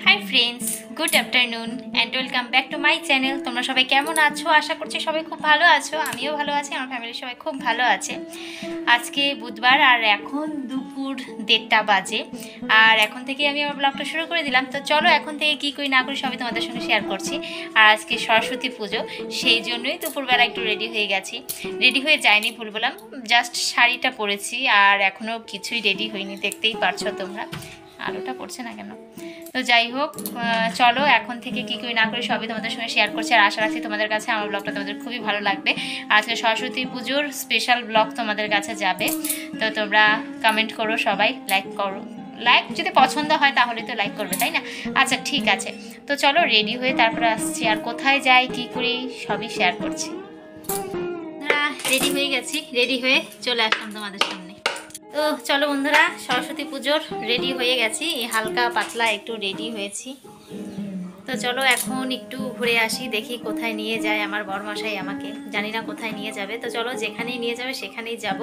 High friends, good afternoon and welcome back to my channel. তোমরা সবাই কেমন আছো? আশা করছি সবাই খুব ভালো আছো। আমিও ভালো আছি, আমার ফ্যামিলির সবাই খুব ভালো আছে। আজকে বুধবার আর এখন দুপুর 1:30 বাজে। আর এখন থেকে আমি আমার ব্লগটা শুরু করে দিলাম। তো চলো এখন থেকে কী করি না করি সবই তোমাদের সঙ্গে শেয়ার করছি। আর আজকে সরস্বতী পুজো, সেই জন্যই দুপুরবেলা একটু রেডি হয়ে গেছি। রেডি হয়ে যাইনি, ভুল বললাম, জাস্ট শাড়িটা পরেছি আর এখনও কিছুই রেডি হয়নি, দেখতেই পারছো তোমরা। আলোটা পড়ছে না কেন? তো যাই হোক, চলো এখন থেকে কী করি না করি সবই তোমাদের সঙ্গে শেয়ার করছি। আর আশা রাখছি তোমাদের কাছে আমার ব্লগটা তোমাদের খুবই ভালো লাগবে। আজকে সরস্বতী পুজোর স্পেশাল ব্লগ তোমাদের কাছে যাবে। তো তোমরা কমেন্ট করো, সবাই লাইক করো। লাইক যদি পছন্দ হয় তাহলে তো লাইক করবে, তাই না? আচ্ছা ঠিক আছে, তো চলো রেডি হয়ে তারপরে আসছি। আর কোথায় যাই কী করি সবই শেয়ার করছি। রেডি হয়ে গেছি, রেডি হয়ে চলে আসলাম তোমাদের সামনে। তো চলো বন্ধুরা, সরস্বতী পুজোর রেডি হয়ে গেছি, হালকা পাতলা একটু রেডি হয়েছি। তো চলো এখন একটু ঘুরে আসি, দেখি কোথায় নিয়ে যায় আমার বরমশাই আমাকে। জানি না কোথায় নিয়ে যাবে, তো চলো যেখানেই নিয়ে যাবে সেখানেই যাব।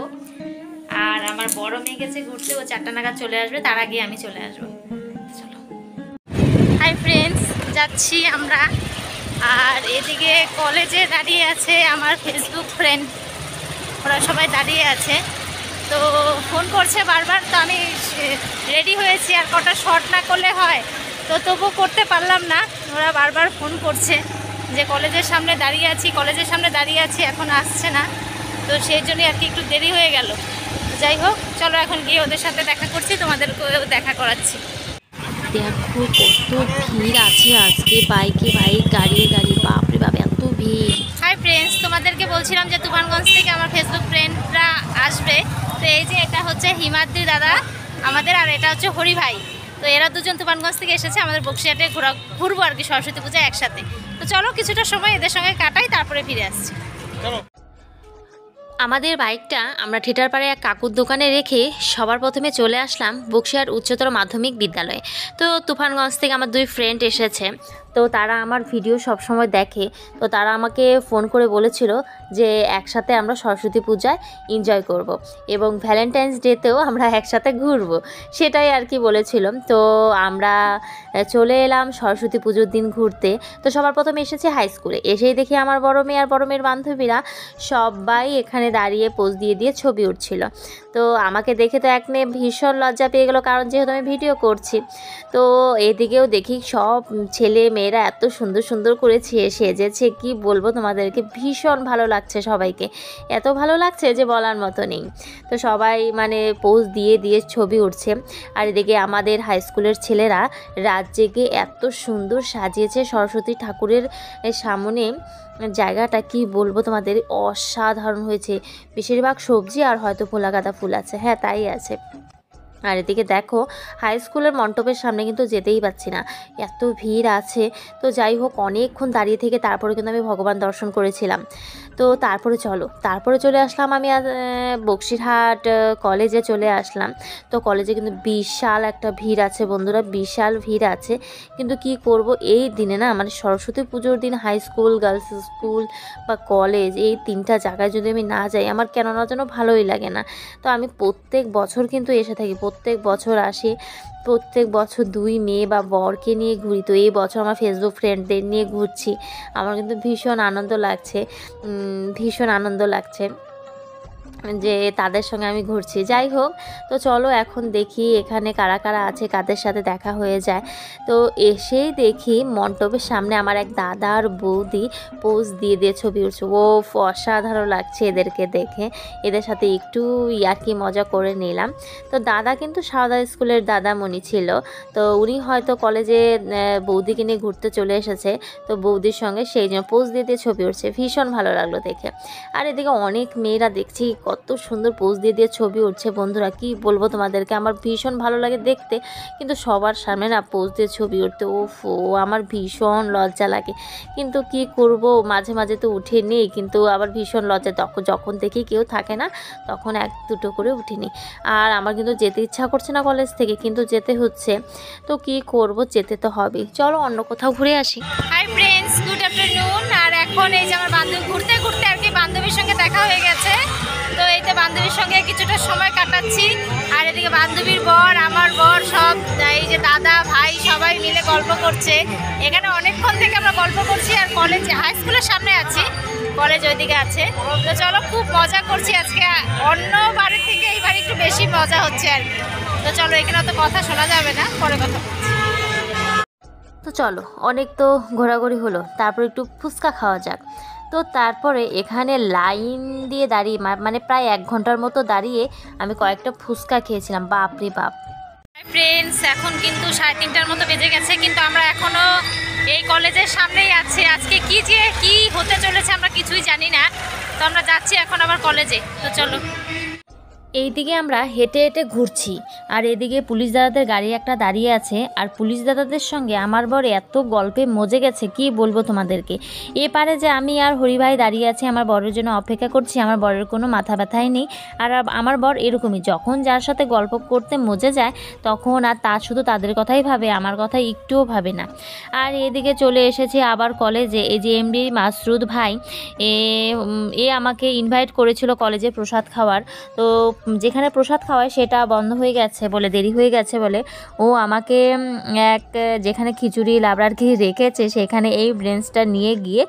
আর আমার বড় মেয়ে গেছে ঘুরতে, ও 4টা নাগাদ চলে আসবে, তার আগে আমি চলে আসবো। চলো। হাই ফ্রেন্ডস, যাচ্ছি আমরা। আর এদিকে কলেজে দাঁড়িয়ে আছে আমার ফেসবুক ফ্রেন্ড, ওরা সবাই দাঁড়িয়ে আছে। তো ফোন করছে বারবার, তো আমি রেডি হয়েছি, আর কটা শর্ট না করলে হয়, তো তবুও করতে পারলাম না। ওরা বারবার ফোন করছে যে কলেজের সামনে দাঁড়িয়ে আছি, কলেজের সামনে দাঁড়িয়ে আছি, এখন আসছে না। তো সেই জন্যই আর কি একটু দেরি হয়ে গেল। যাই হোক, চলো এখন গিয়ে ওদের সাথে দেখা করছি, তোমাদেরকেও দেখা করাচ্ছি। দেখো কত ভিড় আছে আজকে, বাইকে বাইক, গাড়ি গাড়ি, বাপরে বাপ এত ভিড়। হাই ফ্রেন্ডস, তোমাদেরকে বলছিলাম যে তুফানগঞ্জ থেকে আমার ফেসবুক ফ্রেন্ডরা আসবে। তো এই যে এটা হচ্ছে হিমাদ্রি দাদা আমাদের, আর এটা হচ্ছে হরি ভাই। তো এরা দুজন তুফানগঞ্জ থেকে এসেছে আমাদের বক্সিয়াটে ঘুরবো আর কি সরস্বতী পূজা একসাথে। তো চলো কিছুটা সময় এদের সঙ্গে কাটাই, তারপরে ফিরে আসছি। আমাদের বাইকটা আমরা ঠিটারপাড়ে এক কাকুর দোকানে রেখে সবার প্রথমে চলে আসলাম বক্সিয়ার উচ্চতর মাধ্যমিক বিদ্যালয়ে। তো তুফানগঞ্জ থেকে আমার 2 ফ্রেন্ড এসেছে, তো তারা আমার ভিডিও সব সময় দেখে। তো তারা আমাকে ফোন করে বলেছিল যে একসাথে আমরা সরস্বতী পূজায় এনজয় করব এবং ভ্যালেন্টাইন্স ডেতেও আমরা একসাথে ঘুরবো, সেটাই আর কি বলেছিল। তো আমরা চলে এলাম সরস্বতী পুজোর দিন ঘুরতে। তো সবার প্রথমে এসেছে হাই স্কুলে, এসেই দেখি আমার বড় মেয়ে আর বড় মেয়ের বান্ধবীরা সবাই এখানে দাঁড়িয়ে পোজ দিয়ে দিয়ে ছবি উঠছিল। তো আমাকে দেখে তো এক মেয়ে ভীষণ লজ্জা পেয়ে গেলো, কারণ যেহেতু আমি ভিডিও করছি। তো এদিকেও দেখি সব ছেলে মেয়েরা এত সুন্দর সুন্দর করে সেজেছে, কি বলবো তোমাদেরকে, ভীষণ ভালো লাগছে সবাইকে, এত ভালো লাগছে যে বলার মতো নেই। তো সবাই মানে পোজ দিয়ে দিয়ে ছবি উঠছে। আর এদিকে আমাদের হাই স্কুলের ছেলেরা রাত জেগে এত সুন্দর সাজিয়েছে সরস্বতী ঠাকুরের সামনে। জায়গাটা কি বলবো তোমাদের, অসাধারণ হয়েছে। বেশিরভাগ সবজি আর হয়তো ফুলা গাঁদা ফুল আছে, হ্যাঁ তাই আছে। আর এদিকে দেখো হাই স্কুলের মণ্ডপের সামনে কিন্তু যেতেই পাচ্ছি না, এত ভিড় আছে। তো যাই হোক, অনেকক্ষণ দাঁড়িয়ে থেকে তারপরে কিন্তু আমি ভগবান দর্শন করেছিলাম। তো তারপরে চলে আসলাম আমি বক্সিরহাট কলেজে চলে আসলাম। তো কলেজে কিন্তু বিশাল একটা ভিড় আছে বন্ধুরা, বিশাল ভিড় আছে। কিন্তু কি করব, এই দিনে না মানে সরস্বতী পুজোর দিন হাই স্কুল, গার্লস স্কুল বা কলেজ, এই 3টা জায়গায় যদি আমি না যাই আমার কেন না যেন ভালোই লাগে না। তো আমি প্রত্যেক বছর কিন্তু এসে থাকি, প্রত্যেক বছর আসি, প্রত্যেক বছর 2 মেয়ে বা বরকে নিয়ে ঘুরি। তো এই বছর আমার ফেসবুক ফ্রেন্ডদের নিয়ে ঘুরছি, আমার কিন্তু ভীষণ আনন্দ লাগছে যে তাদের সঙ্গে আমি ঘুরছি। যাই হোক, তো চলো এখন দেখি এখানে কারা কারা আছে, কাদের সাথে দেখা হয়ে যায়। তো এসেই দেখি মণ্ডপের সামনে আমার এক দাদা আর বৌদি পোজ দিয়ে দিয়ে ছবি উঠছে। ও অসাধারণ লাগছে এদেরকে দেখে, এদের সাথে একটু ইয়ার্কি মজা করে নিলাম। তো দাদা কিন্তু সারদা স্কুলের দাদামণি ছিল, তো উনি হয়তো কলেজে বৌদিকে নিয়ে ঘুরতে চলে এসেছে, তো বৌদির সঙ্গে সেই জন্য পোজ দিয়ে দিয়ে ছবি উঠছে, ভীষণ ভালো লাগলো দেখে। আর এদিকে অনেক মেয়েরা দেখছি কত সুন্দর পোজ দিয়ে দিয়ে ছবি উঠছে বন্ধুরা, কি বলবো তোমাদেরকে, আমার ভীষণ ভালো লাগে দেখতে। কিন্তু সবার সামনে না পোজ দিয়ে ছবি উঠতে আমার ভীষণ লজ্জা লাগে। কিন্তু কি করব, মাঝে মাঝে তো উঠে নিই, কিন্তু আবার ভীষণ লজ্জা, যখন দেখি কেউ থাকে না তখন 1-2 করে উঠে নিই। আর আমার কিন্তু যেতে ইচ্ছা করছে না কলেজ থেকে, কিন্তু যেতে হচ্ছে। তো কি করব, যেতে তো হবে। চলো অন্য কোথাও ঘুরে আসি। Hi friends, good afternoon. আর এখন এই যে আমার বান্ধবী ঘুরতে ঘুরতে আর কি বান্ধবীর সঙ্গে দেখা হয়ে গেছে। তো এইতে বান্ধবীর সঙ্গে কিছুটা সময় কাটাচ্ছি। আর এদিকে বান্ধবীর বর, আমার বর, সব এই যে দাদা ভাই সবাই মিলে মিলে গল্প করছে। এখানে অনেকক্ষণ থেকে আমরা গল্প করছি আর কলেজ হাই স্কুলের সামনে আছি, কলেজ ওইদিকে আছে। তো চলো খুব মজা করছি আজকে, অন্য বাড়ির থেকে এই বাড়ি একটু বেশি মজা হচ্ছে আর কি। তো চলো এখানে তো কথা শোনা যাবে না, পরে কথা বলছি। তো চলো অনেক তো ঘোরাঘুরি হলো, তারপর একটু ফুচকা খাওয়া যাক। তো তারপরে এখানে লাইন দিয়ে দাঁড়িয়ে মানে প্রায় 1 ঘন্টার মতো দাঁড়িয়ে আমি কয়েকটা ফুচকা খেয়েছিলাম। বাপরে বাপ। ফ্রেন্ডস এখন কিন্তু 3:30টার মতো বেজে গেছে, কিন্তু আমরা এখনো এই কলেজের সামনেই আছি। আজকে কি হতে চলেছে আমরা কিছুই জানি না। তো আমরা যাচ্ছি এখন আবার কলেজে। তো চলো। এইদিকে আমরা হেঁটে হেঁটে ঘুরছি, আর এদিকে পুলিশ দাদাদের গাড়ি একটা দাঁড়িয়ে আছে। আর পুলিশ দাদাদের সঙ্গে আমার বর এত গল্পে মজে গেছে কি বলবো তোমাদেরকে। এপারে যে আমি আর হরিভাই দাঁড়িয়ে আছি আমার বরের জন্য অপেক্ষা করছি, আমার বরের কোনো মাথা ব্যথাই নেই। আর আমার বর এরকমই, যখন যার সাথে গল্প করতে মজে যায় তখন আর শুধু তাদের কথাই ভাবে, আমার কথা একটুও ভাবে না। আর এদিকে চলে এসেছি আবার কলেজে। এই যে এমডি মাসরুদ ভাই এ আমাকে ইনভাইট করেছিল কলেজে প্রসাদ খাওয়ার। তো যেখানে প্রসাদ খাওয়ায় সেটা বন্ধ হয়ে গেছে বলে, দেরি হয়ে গেছে বলে ও আমাকে যেখানে খিচুড়ি লাবড়ার কি রেখেছে সেখানে এই ব্রেঞ্চটা নিয়ে গিয়ে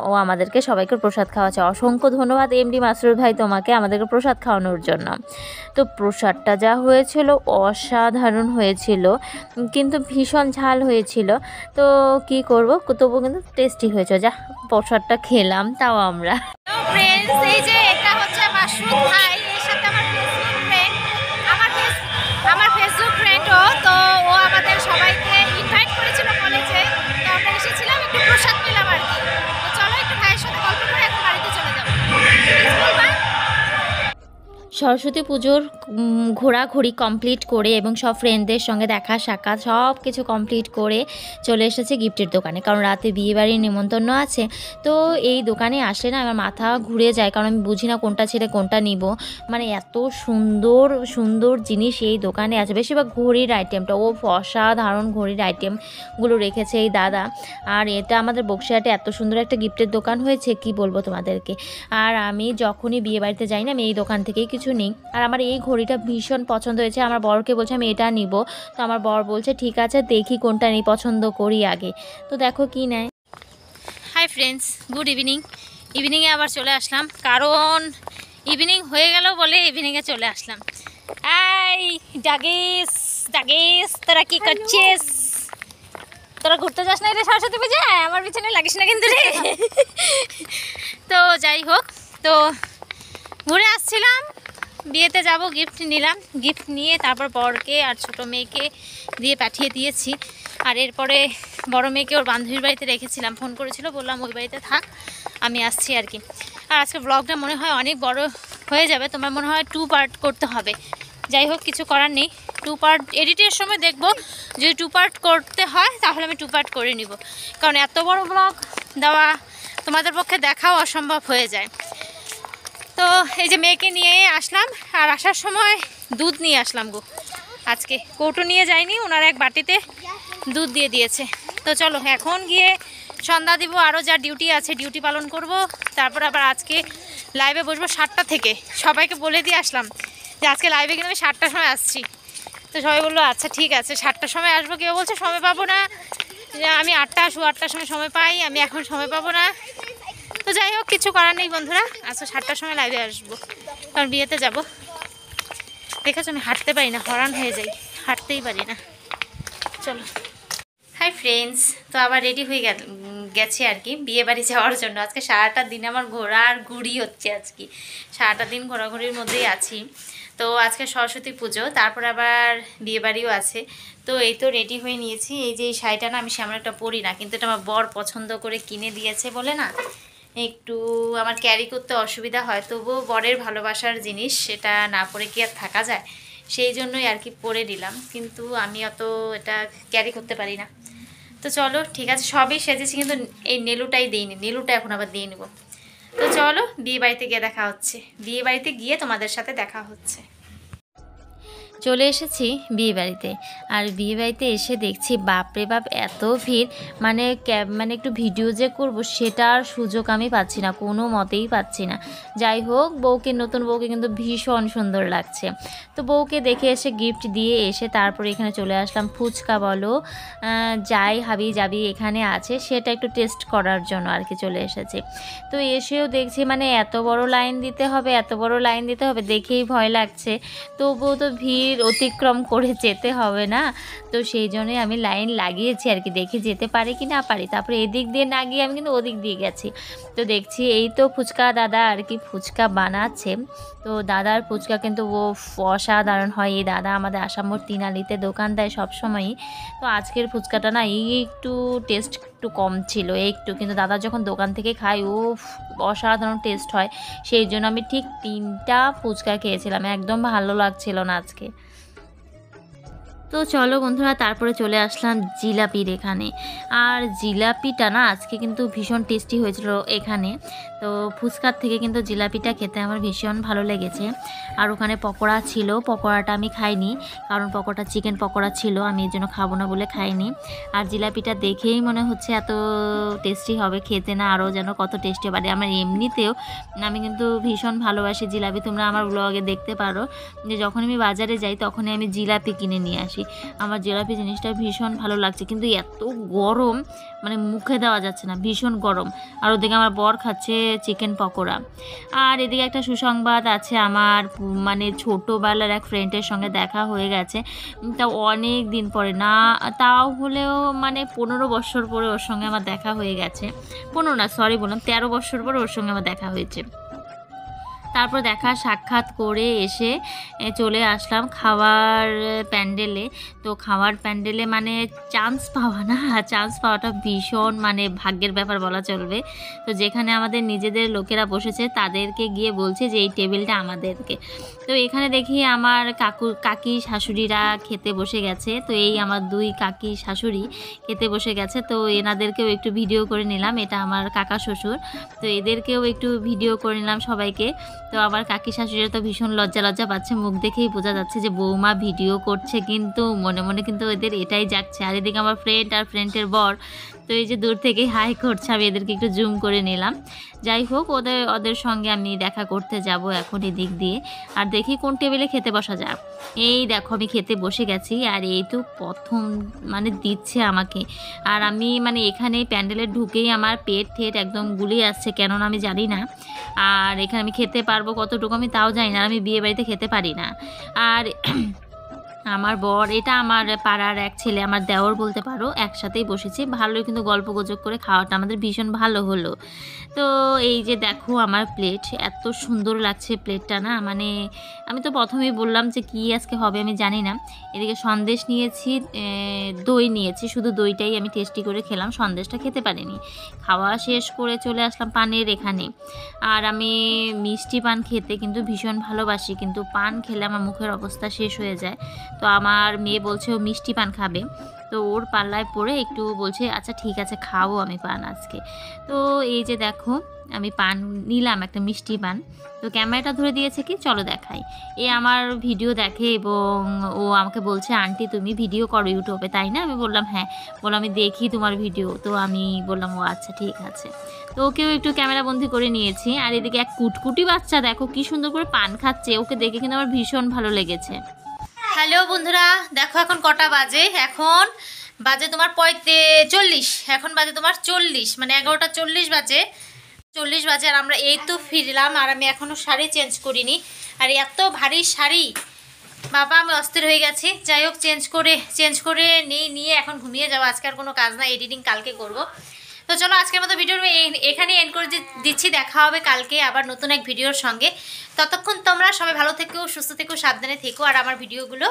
ও আমাদেরকে সবাইকে প্রসাদ খাওয়াচ্ছে। অসংখ্য ধন্যবাদ এমডি মাসরুর ভাই তোমাকে আমাদেরকে প্রসাদ খাওয়ানোর জন্য। তো প্রসাদটা যা হয়েছিল অসাধারণ হয়েছিল, কিন্তু ভীষণ ঝাল হয়েছিল। তো কি করব, তবুও কিন্তু টেস্টি হয়েছে। যা প্রসাদটা খেলাম তাও আমরা। ফ্রেন্ডস এই যে এটা হচ্ছে মাসরুদ ভাই, এর সাথে আমার ফেসবুক ফ্রেন্ডও। তো ও আমাদের সবাইকে ইনভাইট করেছিল কলেজে, তো আমরা এসেছিলাম একটু প্রসাদ পেলাম আর কি। তো চলো একটু ভাইয়ের সাথে গল্প করে এখন বাড়িতে চলে যাবো। সরস্বতী পুজোর ঘোরাঘুরি কমপ্লিট করে এবং সব ফ্রেন্ডদের সঙ্গে দেখা সাক্ষাৎ সব কিছু কমপ্লিট করে চলে এসেছে গিফটের দোকানে, কারণ রাতে বিয়েবাড়ির নিমন্ত্রণ আছে। তো এই দোকানে আসলে না আমার মাথা ঘুরে যায়, কারণ আমি বুঝি না কোনটা ছেড়ে কোনটা নিব। মানে এত সুন্দর সুন্দর জিনিস এই দোকানে আছে, বেশিরভাগ ঘড়ির আইটেমটা ও অসাধারণ ঘড়ির আইটেমগুলো রেখেছে এই দাদা। আর এটা আমাদের বক্সিরহাটে এত সুন্দর একটা গিফটের দোকান হয়েছে কি বলবো তোমাদেরকে। আর আমি যখনই বিয়েবাড়িতে যাই না আমি এই দোকান থেকেই কিছু নেই। আর আমার এই ঘড়িটা ভীষণ পছন্দ হয়েছে, আমার বরকে বলছে আমি এটা নিব। তো আমার বর বলছে ঠিক আছে দেখি কোনটা নিই, পছন্দ করি আগে। তো দেখো কি নেয়। Hi friends, good evening. ইভিনিংয়ে আবার চলে আসলাম, কারণ ইভিনিং হয়ে গেল বলে ইভিনিংয়ে চলে আসলাম। এই ডাগিস ডাগিস, তোরা কি করছিস? তোরা ঘুরতে যাস না রে সরস্বতী পূজায়? আমার পিছনে লাগিস না কিন্তু রে। তো যাই হোক, তো ঘুরে আসছিলাম, বিয়েতে যাব, গিফট নিলাম। গিফট নিয়ে তারপর বরকে আর ছোটো মেয়েকে দিয়ে পাঠিয়ে দিয়েছি। আর এরপরে বড় মেয়েকে ওর বান্ধবীর বাড়িতে রেখেছিলাম, ফোন করেছিল, বললাম ওই বাড়িতে থাক, আমি আসছি আর কি। আর আজকে ব্লগটা মনে হয় অনেক বড় হয়ে যাবে, তোমার মনে হয় 2 পার্ট করতে হবে। যাই হোক কিছু করার নেই, 2 পার্ট এডিটের সময় দেখব, যদি 2 পার্ট করতে হয় তাহলে আমি 2 পার্ট করে নিব, কারণ এত বড় ব্লগ দেওয়া তোমাদের পক্ষে দেখাও অসম্ভব হয়ে যায়। তো এই যে মেয়েকে নিয়ে আসলাম, আর আসার সময় দুধ নিয়ে আসলাম গো। আজকে কৌটো নিয়ে যাইনি, ওনার এক বাটিতে দুধ দিয়ে দিয়েছে। তো চলো এখন গিয়ে সন্ধ্যা দিব, আরও যা ডিউটি আছে ডিউটি পালন করব। তারপর আবার আজকে লাইভে বসবো 7টা থেকে। সবাইকে বলে দিয়ে আসলাম যে আজকে লাইভে কিন্তু আমি 7টার সময় আসছি। তো সবাই বললো আচ্ছা ঠিক আছে 7টার সময় আসবো। কেউ বলছে সময় পাবো না, আমি 8টা 8টার সময় সময় পাই, আমি এখন সময় পাবো না। তো যাই হোক কিছু করার নেই বন্ধুরা, আচ্ছা 7টার সময় লাইভে আসবো, কারণ বিয়েতে যাব। দেখেছো আমি হাঁটতে পারি না, হরান হয়ে যাই, হাঁটতেই পারি না। চলো। হাই ফ্রেন্ডস, তো আবার রেডি হয়ে গেছে আর কি বিয়ে বাড়ি যাওয়ার জন্য। আজকে সারাটা দিন আমার ঘোরা আর ঘুরি হচ্ছে, আজকে সারাটা দিন ঘোরাঘুরির মধ্যেই আছি। তো আজকে সরস্বতী পুজো, তারপর আবার বিয়েবাড়িও আছে। তো এই তো রেডি হয়ে নিয়েছি। এই যে এই শাড়িটা না আমি সেমন একটা পরি না, কিন্তু এটা আমার বর পছন্দ করে কিনে দিয়েছে বলে না একটু আমার ক্যারি করতে অসুবিধা হয়, তবুও বরের ভালোবাসার জিনিস, সেটা না পরে কি আর থাকা যায়, সেই জন্যই আর কি পরে দিলাম। কিন্তু আমি অত এটা ক্যারি করতে পারি না। তো চলো ঠিক আছে, সবই সেজেছি, কিন্তু এই নেলুটাই দিইনি, নেলুটা এখন আবার দিয়ে নেব। তো চলো বিয়ে বাড়িতে গিয়ে দেখা হচ্ছে, বিয়ে বাড়িতে গিয়ে তোমাদের সাথে দেখা হচ্ছে। চলে এসেছি বিয়েবাড়িতে। আর বিয়েবাড়িতে এসে দেখছি বাপরে বাপ এত ভিড়, মানে একটু ভিডিও যে করব সেটার সুযোগ আমি পাচ্ছি না, কোনো মতেই পাচ্ছি না। যাই হোক, নতুন বউকে কিন্তু ভীষণ সুন্দর লাগছে। তো বউকে দেখে এসে গিফট দিয়ে এসে তারপরে এখানে চলে আসলাম ফুচকা বলো যাই হাবি যাবি এখানে আছে সেটা একটু টেস্ট করার জন্য আর কি চলে এসেছি। তো এসেও দেখছি মানে এত বড় লাইন দিতে হবে দেখেই ভয় লাগছে। তবুও তো ভিড় অতিক্রম করে যেতে হবে না, তো সেই জন্যই আমি লাইন লাগিয়েছি আর কি, দেখি যেতে পারি কি না পারি। তারপরে এদিক দিয়ে না গিয়ে আমি কিন্তু ওদিক দিয়ে গেছি। তো দেখছি এই তো ফুচকা দাদা আর কি ফুচকা বানাচ্ছে। তো দাদার ফুচকা কিন্তু অসাধারণ হয়। এই দাদা আমাদের আসামোর তিনালিতে দোকান দেয় সবসময়ই। তো আজকের ফুচকাটা না একটু টেস্ট একটু কম ছিল একটু, কিন্তু দাদা যখন দোকান থেকে খাই অসাধারণ টেস্ট হয়। সেই জন্য আমি ঠিক 3টা ফুচকা খেয়েছিলাম, একদম ভালো লাগছিল না আজকে। তো চলো বন্ধুরা, তারপরে চলে আসলাম জিলাপির এখানে। আর জিলাপিটা না আজকে কিন্তু ভীষণ টেস্টি হয়েছিল এখানে। তো ফুচকার থেকে কিন্তু জিলাপিটা খেতে আমার ভীষণ ভালো লেগেছে। আর ওখানে পকোড়া ছিল, পকোড়াটা আমি খাইনি, কারণ পকোড়া চিকেন পকোড়া ছিল, আমি এর জন্য খাবো না বলে খাইনি। আর জিলাপিটা দেখেই মনে হচ্ছে এত টেস্টি হবে খেতে, না আরও যেন কত টেস্টি হবে। আমার এমনিতেও আমি কিন্তু ভীষণ ভালোবাসি জিলাপি, তোমরা আমার ব্লগে দেখতে পারো যে যখন আমি বাজারে যাই তখনই আমি জিলাপি কিনে নিয়ে আসি। আমার জিলাপি জিনিসটা ভীষণ ভালো লাগছে, কিন্তু এত গরম মানে মুখে দেওয়া যাচ্ছে না, ভীষণ গরম। আর ওদিকে আমার বর খাচ্ছে চিকেন পকোড়া। আর এদিকে একটা সুসংবাদ আছে, আমার মানে ছোটোবেলার এক ফ্রেন্ডের সঙ্গে দেখা হয়ে গেছে। তাও অনেক দিন পরে, না তাও হলেও মানে 15 বছর পরে ওর সঙ্গে আমার দেখা হয়ে গেছে। 15 না, সরি বললাম, 13 বছর পরে ওর সঙ্গে আমার দেখা হয়েছে। তারপর দেখা সাক্ষাৎ করে এসে চলে আসলাম খাওয়ার প্যান্ডেলে। তো খাওয়ার প্যান্ডেলে মানে চান্স পাওয়াটা ভীষণ মানে ভাগ্যের ব্যাপার বলা চলবে। তো যেখানে আমাদের নিজেদের লোকেরা বসেছে তাদেরকে গিয়ে বলছে যে এই টেবিলটা আমাদেরকে। তো এখানে দেখি আমার কাকি শাশুড়িরা খেতে বসে গেছে। তো এই আমার 2 কাকি শাশুড়ি খেতে বসে গেছে। তো এনাদেরকেও একটু ভিডিও করে নিলাম, এটা আমার কাকা শ্বশুর। তো এদেরকেও একটু ভিডিও করে নিলাম সবাইকে। তো আমার কাকি শাশুড়িরা তো ভীষণ লজ্জা পাচ্ছে, মুখ দেখেই বোঝা যাচ্ছে যে বৌমা ভিডিও করছে, কিন্তু মনে মনে কিন্তু এদের এটাই যাচ্ছে। আর এদিকে আমার ফ্রেন্ড আর ফ্রেন্ডের বর, তো এই যে দূর থেকে হাই করছে, আমি এদেরকে একটু জুম করে নিলাম। যাই হোক, ওদের সঙ্গে আমি দেখা করতে যাব এখন এদিক দিয়ে। আর দেখি কোন টেবিলে খেতে বসা যায়। এই দেখো আমি খেতে বসে গেছি, আর এই তো প্রথম মানে দিচ্ছে আমাকে। আর আমি মানে এখানে প্যান্ডেলে ঢুকেই আমার পেট একদম গুলিয়ে আসছে, কেননা আমি জানি না আর এখানে আমি খেতে পারবো কতটুকু আমি তাও জানি না, আমি বিয়ে বাড়িতে খেতে পারি না। আর আমার বর, এটা আমার পাড়ার এক ছেলে, আমার দেওর বলতে পারো, একসাথেই বসেছি। ভালোই কিন্তু গল্প গুজব করে খাওয়াটা আমাদের ভীষণ ভালো হলো। তো এই যে দেখো আমার প্লেট, এত সুন্দর লাগছে প্লেটটা না, মানে আমি তো প্রথমেই বললাম যে কি আজকে হবে আমি জানি না। এদিকে সন্দেশ নিয়েছি, দই নিয়েছি, শুধু দইটাই আমি টেস্টি করে খেলাম, সন্দেশটা খেতে পারিনি। খাওয়া শেষ করে চলে আসলাম পানের এখানে। আর আমি মিষ্টি পান খেতে কিন্তু ভীষণ ভালোবাসি, কিন্তু পান খেলে আমার মুখের অবস্থা শেষ হয়ে যায়। তো আমার মেয়ে বলছে ও মিষ্টি পান খাবে, তো ওর পাল্লায় পড়ে একটু বলছে আচ্ছা ঠিক আছে খাবো আমি পান আজকে। তো এই যে দেখো আমি পান নিলাম, একটা মিষ্টি পান। তো ক্যামেরাটা ধরে দিয়েছে কি চলো দেখাই। এ আমার ভিডিও দেখে এবং ও আমাকে বলছে আন্টি তুমি ভিডিও করো ইউটিউবে তাই না? আমি বললাম হ্যাঁ। বললাম আমি দেখি তোমার ভিডিও। তো আমি বললাম ও আচ্ছা ঠিক আছে। তো ওকেও একটু ক্যামেরা বন্দি করে নিয়েছি। আর এদিকে এক কুটকুটি বাচ্চা দেখো কি সুন্দর করে পান খাচ্ছে, ওকে দেখে কিন্তু আমার ভীষণ ভালো লেগেছে। হ্যালো বন্ধুরা, দেখো এখন কটা বাজে, এখন বাজে তোমার 45, এখন বাজে তোমার 40, মানে 11টা 40 বাজে, 40 বাজে। আর আমরা এই তো ফিরলাম, আর আমি এখনও শাড়ি চেঞ্জ করিনি। আর এত ভারী শাড়ি বাবা, আমি অস্থির হয়ে গেছি। যাই হোক চেঞ্জ করে নিয়ে এখন ঘুমিয়ে যাবো। আজকে আর কোনো কাজ না, এডিটিং কালকে করব। তো চলো আজকের মতো ভিডিও এখানে এন্ড করে দিচ্ছি। দেখা হবে কালকে আবার নতুন এক ভিডিওর সঙ্গে। ততক্ষণ তোমরা সবাই ভালো থেকো, সুস্থ থেকো, সাবধানে থেকো। আর আমার ভিডিওগুলো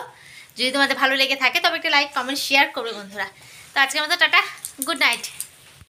যদি তোমাদের ভালো লেগে থাকে তবে একটা লাইক কমেন্ট শেয়ার করবে বন্ধুরা। তো আজকের মতো টাটা, গুড নাইট।